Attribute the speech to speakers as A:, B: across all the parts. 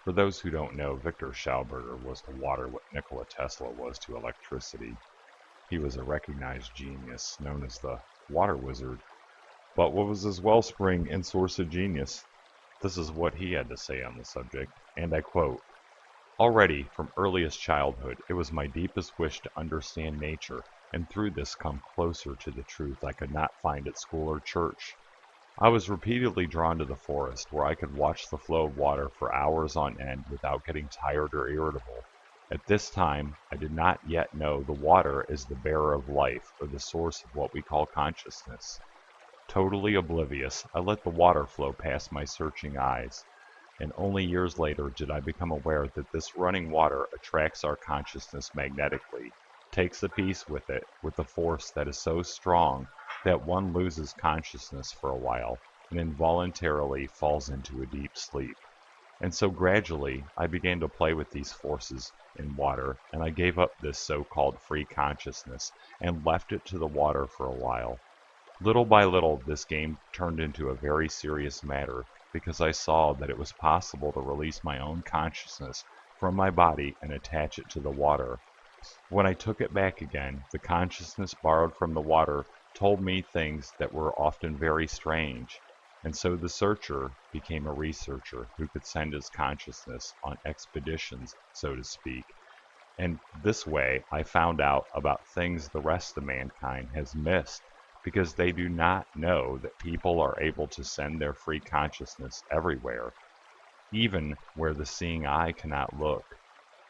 A: For those who don't know, Victor Schauberger was to water what Nikola Tesla was to electricity. He was a recognized genius, known as the water wizard. But what was his wellspring and source of genius? This is what he had to say on the subject, and I quote, "Already, from earliest childhood, it was my deepest wish to understand nature, and through this come closer to the truth I could not find at school or church. I was repeatedly drawn to the forest, where I could watch the flow of water for hours on end without getting tired or irritable. At this time, I did not yet know the water is the bearer of life, or the source of what we call consciousness. Totally oblivious, I let the water flow past my searching eyes, and only years later did I become aware that this running water attracts our consciousness magnetically, takes a piece with it, with a force that is so strong that one loses consciousness for a while, and involuntarily falls into a deep sleep. And so gradually, I began to play with these forces in water, and I gave up this so-called free consciousness, and left it to the water for a while. Little by little, this game turned into a very serious matter, because I saw that it was possible to release my own consciousness from my body and attach it to the water. When I took it back again, the consciousness borrowed from the water told me things that were often very strange, and so the searcher became a researcher who could send his consciousness on expeditions, so to speak. And this way, I found out about things the rest of mankind has missed, because they do not know that people are able to send their free consciousness everywhere, even where the seeing eye cannot look.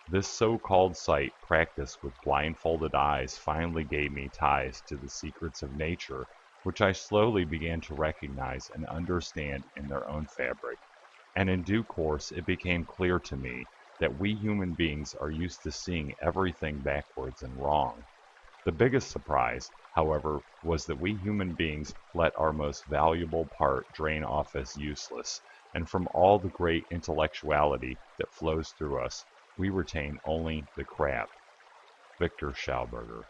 A: This so-called sight practice with blindfolded eyes finally gave me ties to the secrets of nature, which I slowly began to recognize and understand in their own fabric. And in due course it became clear to me that we human beings are used to seeing everything backwards and wrong. The biggest surprise, however, was that we human beings let our most valuable part drain off as useless, and from all the great intellectuality that flows through us, we retain only the crap. Victor Schauberger.